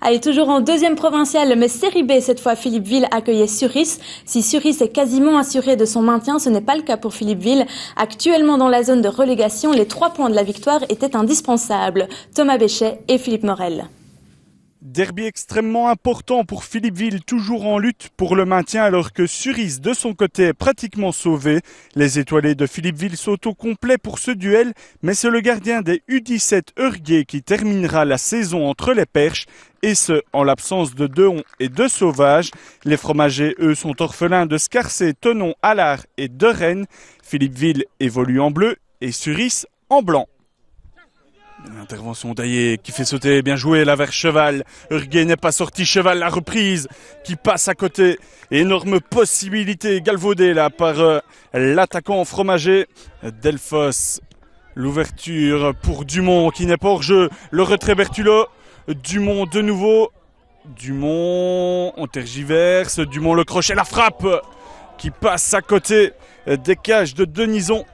Allez, toujours en deuxième provinciale, mais série B cette fois, Philippeville accueillait Suris. Si Suris est quasiment assuré de son maintien, ce n'est pas le cas pour Philippeville. Actuellement dans la zone de relégation, les 3 points de la victoire étaient indispensables. Thomas Béchet et Philippe Morel. Derby extrêmement important pour Philippeville, toujours en lutte pour le maintien alors que Suris de son côté est pratiquement sauvé. Les étoilés de Philippeville sont au complet pour ce duel, mais c'est le gardien des U17 Hurguet qui terminera la saison entre les perches, et ce en l'absence de Deon et de Sauvage. Les fromagers, eux, sont orphelins de Scarcé, Tenon, Allard et de Rennes. Philippeville évolue en bleu et Suris en blanc. L'intervention d'Aillé qui fait sauter, bien joué là vers Cheval. Hurguet n'est pas sorti, Cheval la reprise qui passe à côté. Énorme possibilité galvaudée là par l'attaquant fromager Delphos. L'ouverture pour Dumont qui n'est pas hors jeu. Le retrait Bertulot. Dumont de nouveau. Dumont, on tergiverse. Dumont le crochet, la frappe qui passe à côté des cages de Denison.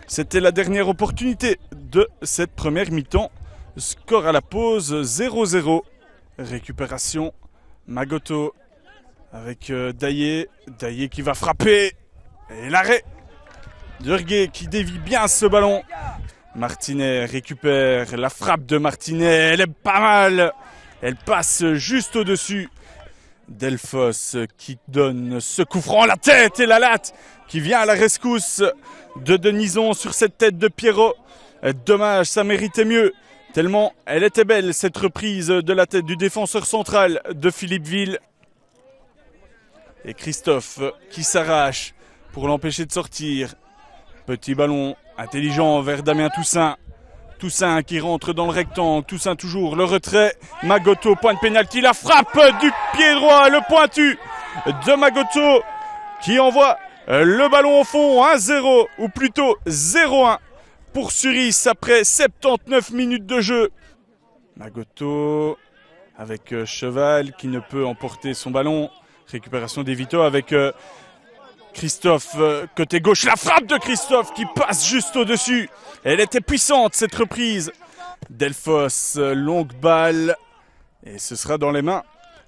C'était la dernière opportunité de cette première mi-temps. Score à la pause 0-0. Récupération Magoto avec Daillé. Daillé qui va frapper. Et l'arrêt d'Hurguet qui dévie bien ce ballon. Martinet récupère la frappe de Martinet. Elle est pas mal. Elle passe juste au-dessus. Delphos qui donne ce coup franc, la tête et la latte qui vient à la rescousse de Denison sur cette tête de Pierrot. Dommage, ça méritait mieux, tellement elle était belle cette reprise de la tête du défenseur central de Philippeville. Et Christophe qui s'arrache pour l'empêcher de sortir. Petit ballon intelligent vers Damien Toussaint. Toussaint qui rentre dans le rectangle, Toussaint toujours, le retrait, Magoto, point de pénalty, la frappe du pied droit, le pointu de Magoto qui envoie le ballon au fond, 1-0 ou plutôt 0-1 pour Suris après 79 minutes de jeu. Magoto avec Cheval qui ne peut emporter son ballon, récupération des Vito avec Christophe, côté gauche, la frappe de Christophe qui passe juste au-dessus. Elle était puissante cette reprise. Delphos, longue balle. Et ce sera dans les mains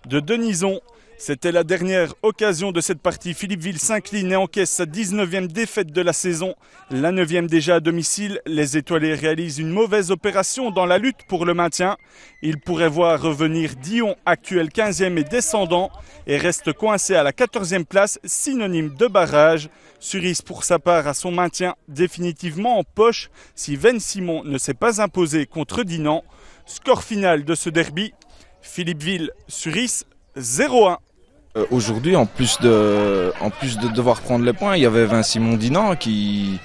de Denison. C'était la dernière occasion de cette partie. Philippeville s'incline et encaisse sa 19e défaite de la saison. La 9e déjà à domicile. Les étoilés réalisent une mauvaise opération dans la lutte pour le maintien. Ils pourraient voir revenir Dion, actuel 15e et descendant, et reste coincé à la 14e place, synonyme de barrage. Suris pour sa part a son maintien définitivement en poche si Venn-Simon ne s'est pas imposé contre Dinan. Score final de ce derby, Philippeville-Suris 0-1. Aujourd'hui, en plus de devoir prendre les points, il y avait Venn-Simon Dinan qui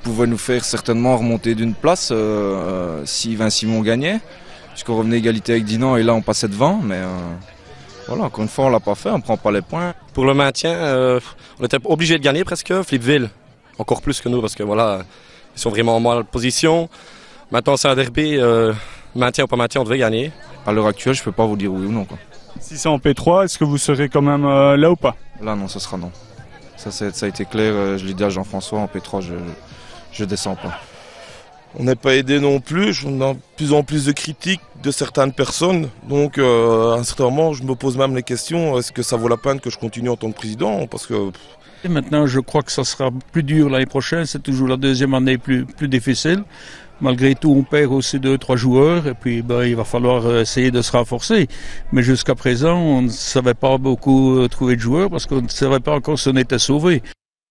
pouvait nous faire certainement remonter d'une place si Venn-Simon gagnait, puisqu'on revenait égalité avec Dinan et là on passait devant, mais voilà, encore une fois on l'a pas fait, on prend pas les points. Pour le maintien, on était obligé de gagner presque, Philippeville encore plus que nous parce que voilà, ils sont vraiment en mauvaise position. Maintenant c'est un derby, maintien ou pas maintien, on devait gagner. À l'heure actuelle, je peux pas vous dire oui ou non, quoi. Si c'est en P3, est-ce que vous serez quand même là ou pas? Là non, ce sera non. Ça a été clair, je l'ai dit à Jean-François, en P3 je descends pas. On n'est pas aidé non plus, on a de plus en plus de critiques de certaines personnes. Donc à un certain moment, je me pose même les questions, est-ce que ça vaut la peine que je continue en tant que président? Parce que... Et maintenant, je crois que ça sera plus dur l'année prochaine, c'est toujours la deuxième année plus difficile. Malgré tout, on perd aussi 2-3 joueurs et puis il va falloir essayer de se renforcer. Mais jusqu'à présent, on ne savait pas beaucoup trouver de joueurs parce qu'on ne savait pas encore si on était sauvé.